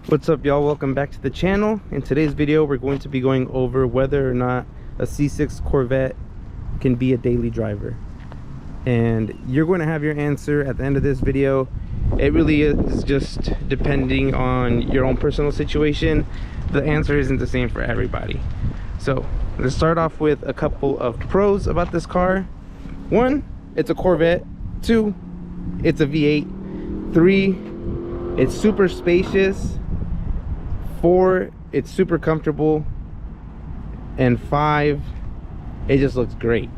What's up, y'all? Welcome back to the channel. In today's video we're going to be going over whether or not a C6 Corvette can be a daily driver, and you're going to have your answer at the end of this video. It really is just depending on your own personal situation. The answer isn't the same for everybody. So let's start off with a couple of pros about this car. One, it's a Corvette. Two, it's a V8. Three, it's super spacious. 4, it's super comfortable. And 5, it just looks great.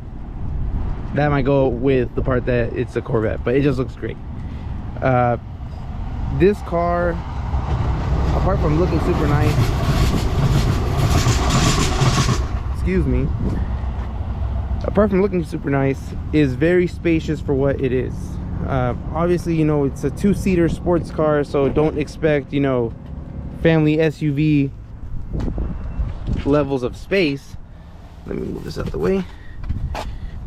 That might go with the part that it's a Corvette, but it just looks great. This car, apart from looking super nice, excuse me, apart from looking super nice, is very spacious for what it is. Obviously, you know, it's a 2-seater sports car, so don't expect, you know, family SUV levels of space. Let me move this out the way.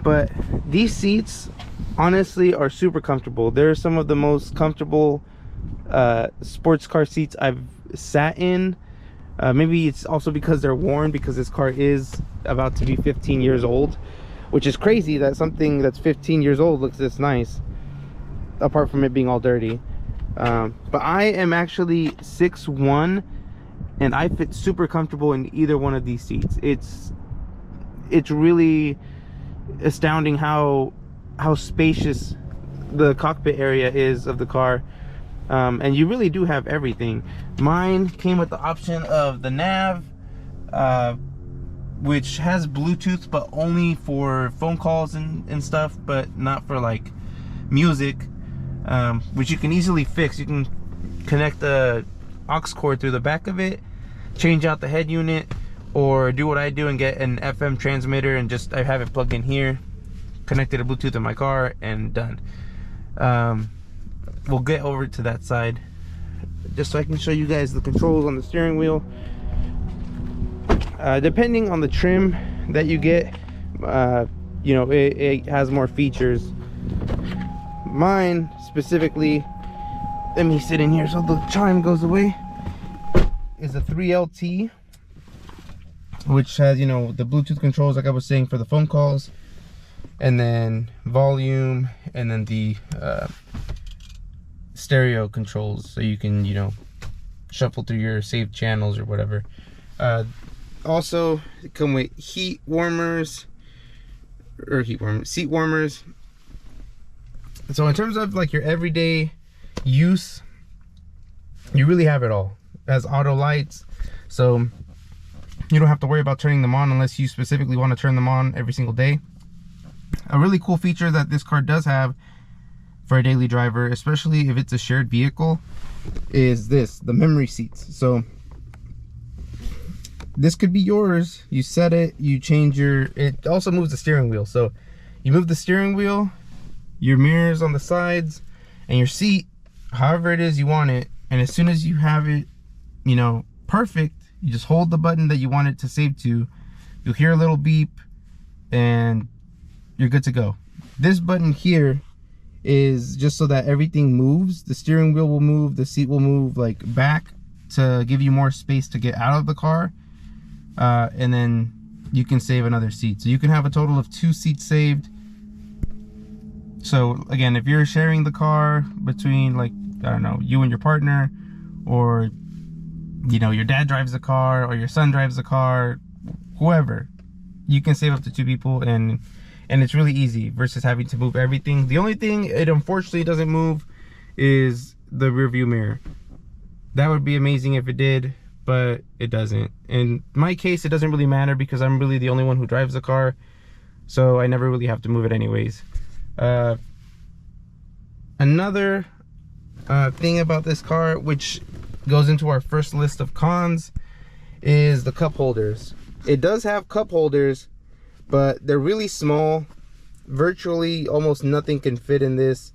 But these seats honestly are super comfortable. They're some of the most comfortable sports car seats I've sat in. Maybe it's also because they're worn, because this car is about to be 15 years old, which is crazy that something that's 15 years old looks this nice, apart from it being all dirty. But I am actually 6'1", and I fit super comfortable in either one of these seats. It's really astounding how spacious the cockpit area is of the car. And you really do have everything. Mine came with the option of the nav, which has Bluetooth, but only for phone calls and stuff, but not for like music. Which you can easily fix. You can connect the aux cord through the back of it, change out the head unit, or do what I do and get an FM transmitter and just I have it plugged in here, connected to Bluetooth in my car, and done. We'll get over to that side just so I can show you guys the controls on the steering wheel. Depending on the trim that you get, you know, it has more features. Mine specifically, let me sit in here so the chime goes away, is a 3LT, which has, you know, the Bluetooth controls like I was saying for the phone calls, and then volume, and then the stereo controls, so you can, you know, shuffle through your saved channels or whatever. Also come with seat warmers. So in terms of like your everyday use, you really have it all. It has auto lights, so you don't have to worry about turning them on unless you specifically want to turn them on every single day. A really cool feature that this car does have for a daily driver, especially if it's a shared vehicle, is the memory seats. So this could be yours. You set it, you change it also moves the steering wheel. So you move the steering wheel, your mirrors on the sides, and your seat however it is you want it, and as soon as you have it, you know, perfect, you just hold the button that you want it to save to, you'll hear a little beep and you're good to go. This button here is just so that everything moves. The steering wheel will move, the seat will move like back to give you more space to get out of the car, and then you can save another seat. So you can have a total of 2 seats saved. So again, if you're sharing the car between, like, I don't know, you and your partner, or, you know, your dad drives the car or your son drives the car, whoever, you can save up to 2 people, and it's really easy versus having to move everything. The only thing it unfortunately doesn't move is the rear view mirror. That would be amazing if it did, but it doesn't. In my case, it doesn't really matter because I'm really the only one who drives the car, so I never really have to move it anyways. Another thing about this car, which goes into our first list of cons, is the cup holders. It does have cup holders, but they're really small. Virtually almost nothing can fit in this,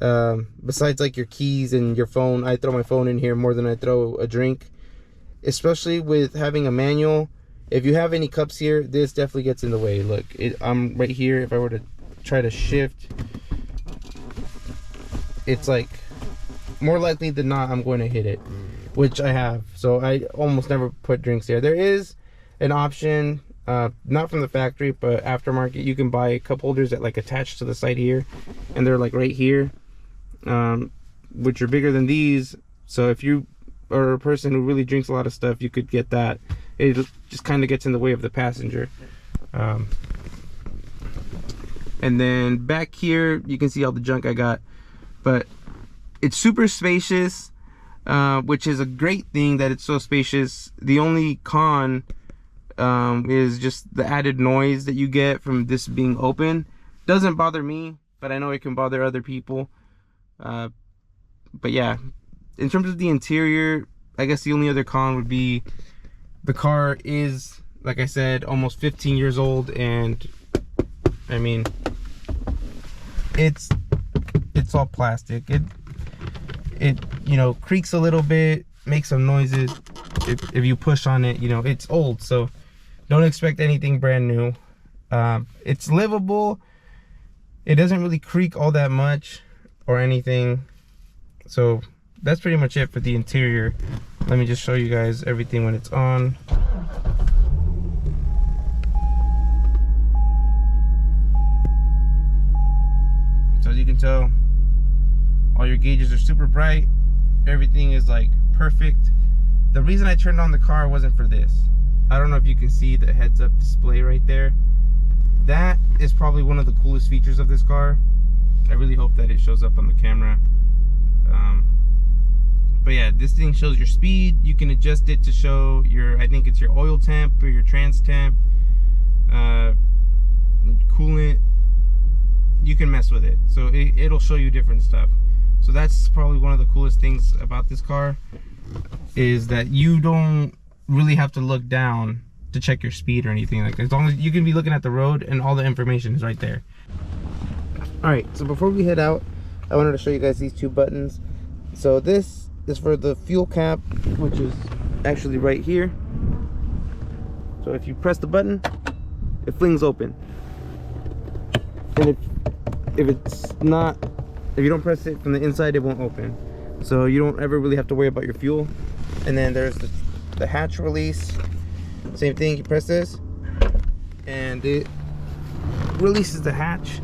besides like your keys and your phone. I throw my phone in here more than I throw a drink, especially with having a manual. If you have any cups here, this definitely gets in the way. Look, I'm right here. If I were to try to shift, it's like more likely than not I'm going to hit it. which I have. So I almost never put drinks here. There is an option, not from the factory, but aftermarket. You can buy cup holders that like attach to the side here, and they're like right here, which are bigger than these. So if you are a person who really drinks a lot of stuff, you could get that. It just kind of gets in the way of the passenger. And then back here you can see all the junk I got, but it's super spacious, which is a great thing that it's so spacious. The only con is just the added noise that you get from this being open. Doesn't bother me, but I know it can bother other people. But yeah, in terms of the interior, I guess the only other con would be the car is, like I said, almost 15 years old, and I mean, it's all plastic. It you know, creaks a little bit, makes some noises if you push on it. You know, it's old, so don't expect anything brand new. It's livable. It doesn't really creak all that much or anything. So that's pretty much it for the interior. Let me just show you guys everything when it's on. So as you can tell, all your gauges are super bright. Everything is like perfect. The reason I turned on the car wasn't for this. I don't know if you can see the heads-up display right there. That is probably one of the coolest features of this car. I really hope that it shows up on the camera. But yeah, this thing shows your speed. You can adjust it to show your, I think it's your oil temp or your trans temp, coolant. You can mess with it, so it'll show you different stuff. So that's probably one of the coolest things about this car, is that you don't really have to look down to check your speed or anything like that. As long as you can be looking at the road and all the information is right there. All right, so before we head out, I wanted to show you guys these two buttons. So this is for the fuel cap, which is actually right here. So if you press the button, it flings open. And if you don't press it from the inside, it won't open. So you don't ever really have to worry about your fuel. And then there's the hatch release. Same thing, you press this and it releases the hatch.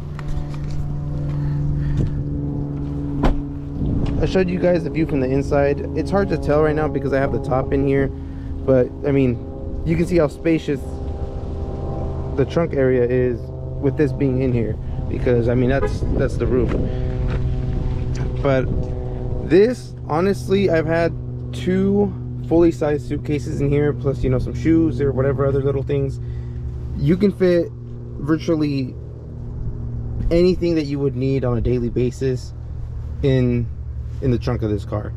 I showed you guys the view from the inside. It's hard to tell right now because I have the top in here, but I mean, you can see how spacious the trunk area is with this being in here, because I mean, that's the roof. But this, honestly, I've had two fully sized suitcases in here, plus, you know, some shoes or whatever other little things. You can fit virtually anything that you would need on a daily basis in the trunk of this car.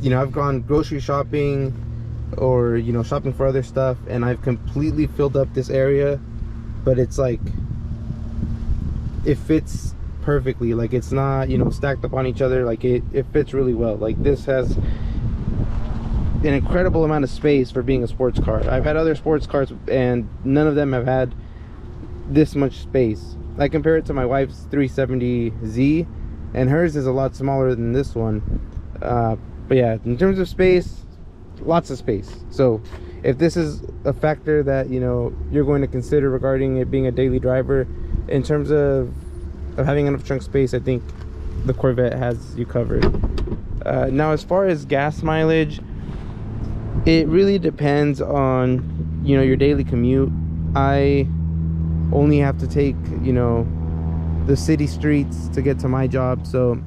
You know, I've gone grocery shopping or, you know, shopping for other stuff, and I've completely filled up this area, but it's like, it fits perfectly. Like, it's not, you know, stacked up on each other. Like, it fits really well. Like, this has an incredible amount of space for being a sports car. I've had other sports cars and none of them have had this much space. I compare it to my wife's 370Z, and hers is a lot smaller than this one. But yeah, in terms of space, lots of space. So if this is a factor that, you know, you're going to consider regarding it being a daily driver, in terms of having enough trunk space, I think the Corvette has you covered. Now, as far as gas mileage, it really depends on, you know, your daily commute. I only have to take, you know, the city streets to get to my job, so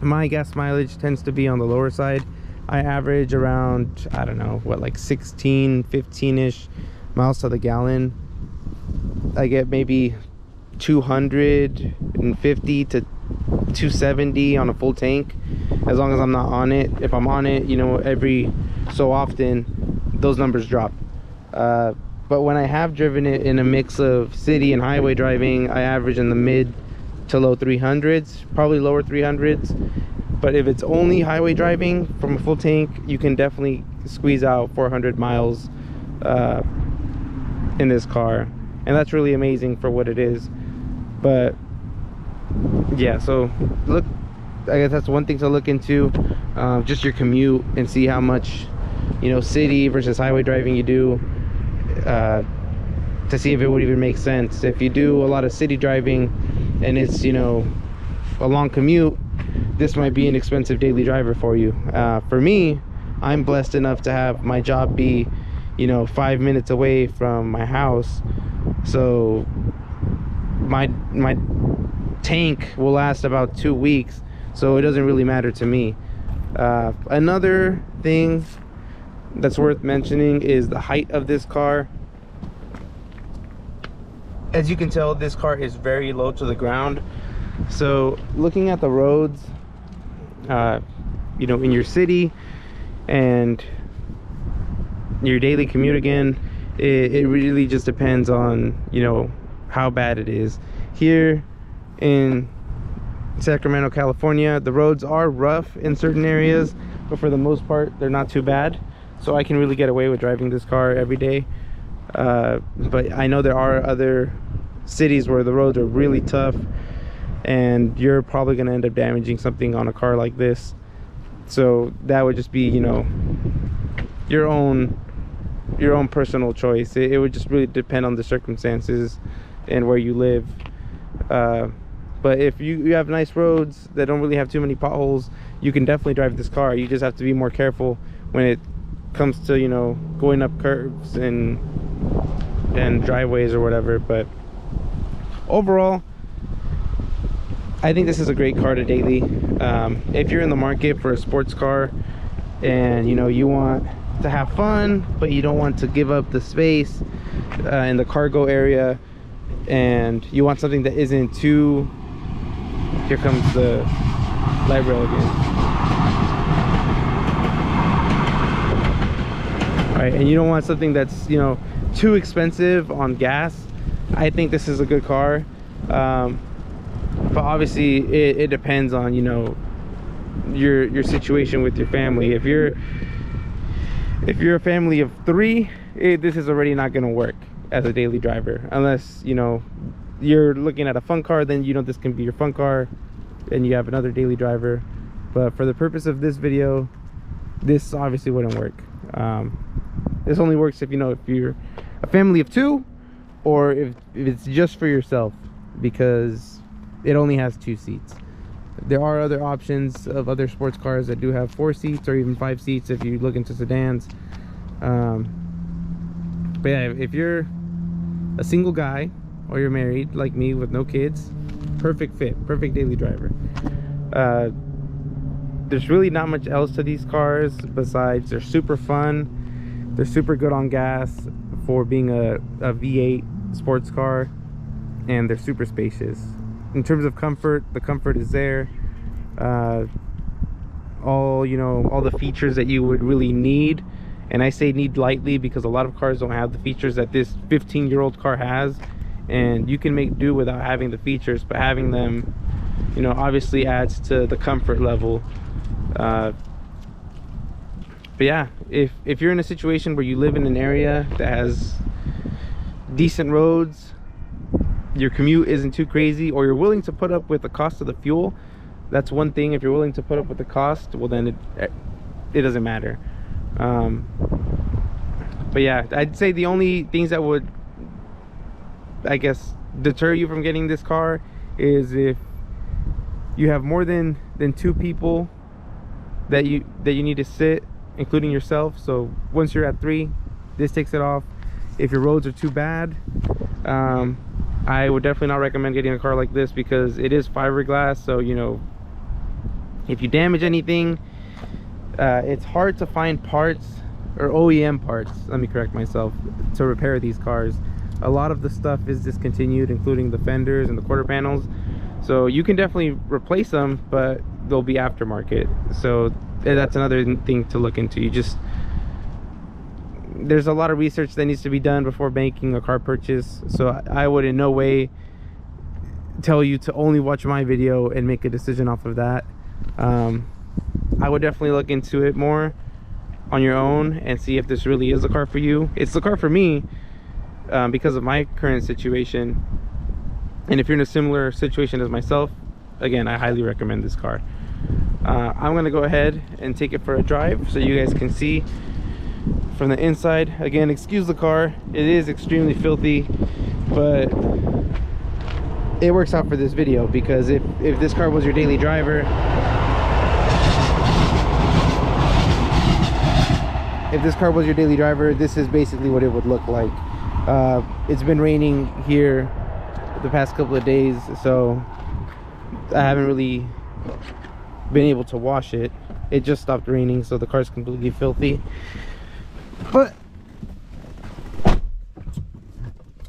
my gas mileage tends to be on the lower side. I average around, I don't know, what, like 16, 15-ish miles to the gallon. I get maybe 250 to 270 on a full tank, as long as I'm not on it. If I'm on it, you know, every so often, those numbers drop. But when I have driven it in a mix of city and highway driving, I average in the mid to low 300s, probably lower 300s. But if it's only highway driving from a full tank, you can definitely squeeze out 400 miles in this car, and that's really amazing for what it is. But yeah, so look, I guess that's one thing to look into, just your commute, and see how much, you know, city versus highway driving you do, to see if it would even make sense. If you do a lot of city driving and it's, you know, a long commute, this might be an expensive daily driver for you. For me, I'm blessed enough to have my job be, you know, 5 minutes away from my house, so my tank will last about 2 weeks, so it doesn't really matter to me. Another thing that's worth mentioning is the height of this car. As you can tell, this car is very low to the ground. So looking at the roads, you know, in your city and your daily commute, again, it really just depends on, you know, how bad it is. Here in Sacramento, California, the roads are rough in certain areas, but for the most part they're not too bad, so I can really get away with driving this car every day. But I know there are other cities where the roads are really tough, and you're probably going to end up damaging something on a car like this. So that would just be, you know, your own personal choice. It would just really depend on the circumstances and where you live. But if you have nice roads that don't really have too many potholes, you can definitely drive this car. You just have to be more careful when it comes to, you know, going up curves and driveways or whatever. But overall, I think this is a great car to daily. If you're in the market for a sports car and, you know, you want to have fun but you don't want to give up the space in the cargo area, and you want something that isn't too, here comes the light rail again. All right, and you don't want something that's, you know, too expensive on gas, I think this is a good car. But obviously it depends on, you know, your situation with your family. If you're a family of 3, this is already not going to work as a daily driver, unless, you know, you're looking at a fun car. Then, you know, this can be your fun car and you have another daily driver. But for the purpose of this video, this obviously wouldn't work. This only works if, you know, if you're a family of 2, or if it's just for yourself, because it only has 2 seats. There are other options of other sports cars that do have 4 seats or even 5 seats if you look into sedans. But yeah, if you're a single guy or you're married like me with no kids, perfect fit, perfect daily driver. There's really not much else to these cars besides they're super fun, they're super good on gas for being a V8 sports car, and they're super spacious. In terms of comfort, the comfort is there. All, you know, all the features that you would really need, and I say need lightly because a lot of cars don't have the features that this 15-year-old car has, and you can make do without having the features, but having them, you know, obviously adds to the comfort level. But yeah, if you're in a situation where you live in an area that has decent roads, your commute isn't too crazy, or you're willing to put up with the cost of the fuel, that's one thing. If you're willing to put up with the cost, well, then it doesn't matter. But yeah, I'd say the only things that would, I guess, deter you from getting this car is if you have more than 2 people that you need to sit, including yourself. So once you're at 3, this takes it off. If your roads are too bad, I would definitely not recommend getting a car like this, because it is fiberglass. So, you know, if you damage anything, it's hard to find parts, or OEM parts, let me correct myself, to repair these cars. A lot of the stuff is discontinued, including the fenders and the quarter panels. So you can definitely replace them, but they'll be aftermarket. So that's another thing to look into. There's a lot of research that needs to be done before making a car purchase. So I would in no way tell you to only watch my video and make a decision off of that. I would definitely look into it more on your own and see if this really is the car for you. It's the car for me, because of my current situation. And if you're in a similar situation as myself, again, I highly recommend this car. I'm gonna go ahead and take it for a drive so you guys can see from the inside. Again, excuse the car, it is extremely filthy, but it works out for this video, because if this car was your daily driver, this is basically what it would look like. It's been raining here the past couple of days, so I haven't really been able to wash it. It just stopped raining, so the car's completely filthy, but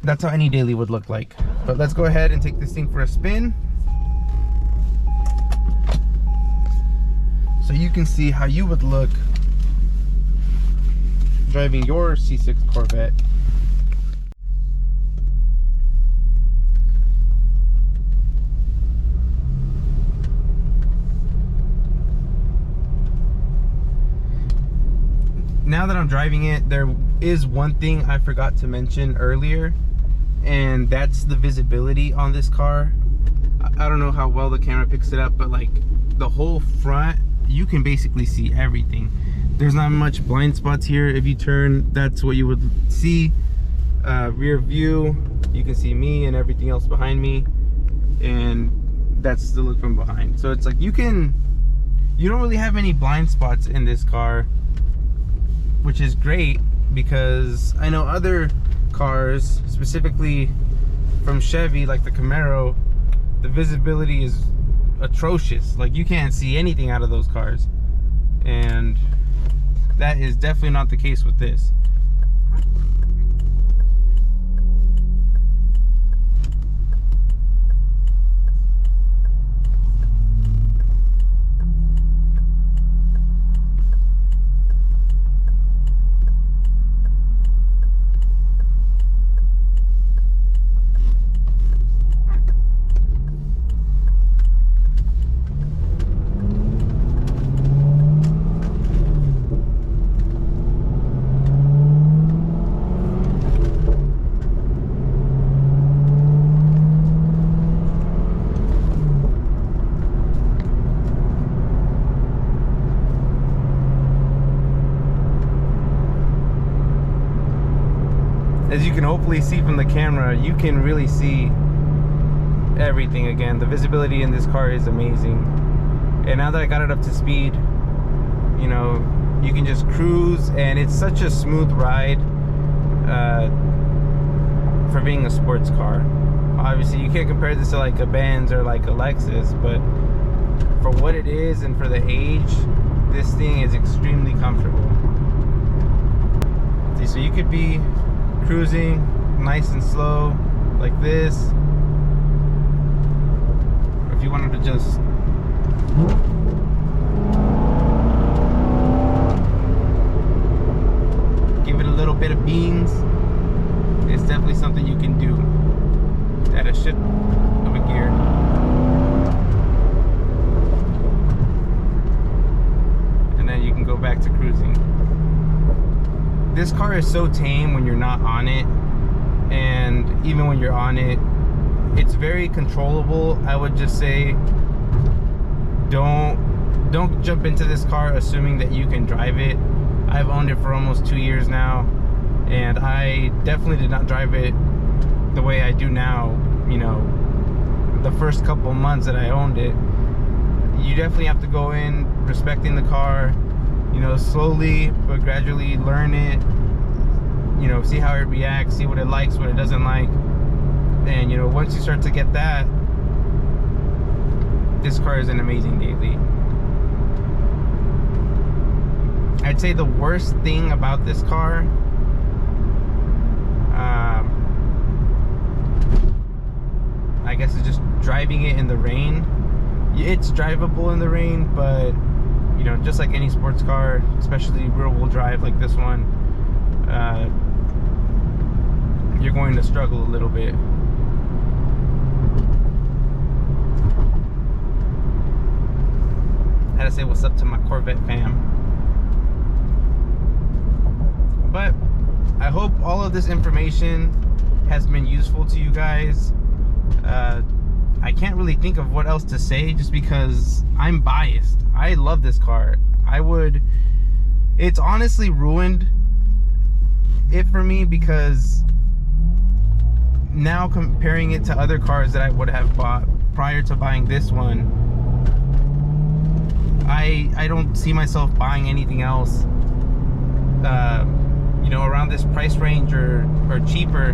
that's how any daily would look like. But let's go ahead and take this thing for a spin so you can see how you would look driving your C6 Corvette. Now that I'm driving it, there is one thing I forgot to mention earlier, and that's the visibility on this car. I don't know how well the camera picks it up, but like the whole front, you can basically see everything. There's not much blind spots here. If you turn, that's what you would see. Rear view, you can see me and everything else behind me, and that's the look from behind. So it's like you don't really have any blind spots in this car, which is great, because I know other cars, specifically from Chevy, like the Camaro, the visibility is atrocious. Like you can't see anything out of those cars, and that is definitely not the case with this. As you can hopefully see from the camera, you can really see everything. Again, the visibility in this car is amazing. And now that I got it up to speed, you know, you can just cruise, and it's such a smooth ride for being a sports car. Obviously you can't compare this to like a Benz or like a Lexus, but for what it is and for the age, this thing is extremely comfortable. See, so you could be cruising nice and slow like this, or if you wanted to just give it a little bit of beans, it's definitely something you can do. Add a shit of a gear. And then you can go back to cruising. This car is so tame when you're not on it, and even when you're on it, it's very controllable. I would just say don't jump into this car assuming that you can drive it. I've owned it for almost 2 years now, and I definitely did not drive it the way I do now. You know, the first couple months that I owned it, you definitely have to go in respecting the car, you know, slowly but gradually learn it, you know, see how it reacts, see what it likes, what it doesn't like. And you know, once you start to get that, this car is an amazing daily. I'd say the worst thing about this car, I guess, is just driving it in the rain. It's drivable in the rain, but you know, just like any sports car, especially rear-wheel drive like this one, you're going to struggle a little bit. I had to say what's up to my Corvette fam. But I hope all of this information has been useful to you guys. I can't really think of what else to say, just because I'm biased. I love this car. It's honestly ruined it for me, because now comparing it to other cars that I would have bought prior to buying this one, I don't see myself buying anything else you know, around this price range or cheaper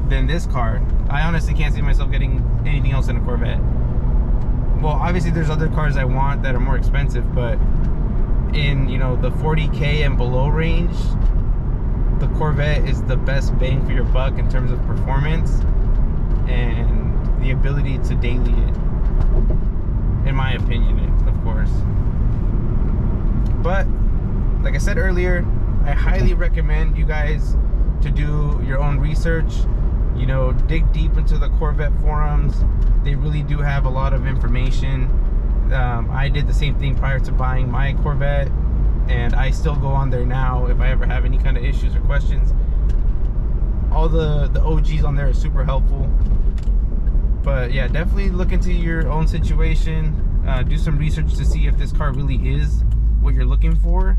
than this car. I honestly can't see myself getting anything else in a Corvette. Well, obviously there's other cars I want that are more expensive, but in, you know, the 40K and below range, the Corvette is the best bang for your buck in terms of performance and the ability to daily it, in my opinion, of course. But like I said earlier, I highly recommend you guys to do your own research. You know, dig deep into the Corvette forums. They really do have a lot of information. I did the same thing prior to buying my Corvette, and I still go on there now if I ever have any kind of issues or questions. All the OGs on there are super helpful. But yeah, definitely look into your own situation. Do some research to see if this car really is what you're looking for,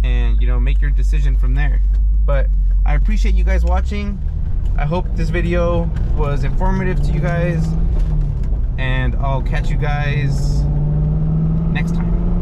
and, you know, make your decision from there. But I appreciate you guys watching. I hope this video was informative to you guys, and I'll catch you guys next time.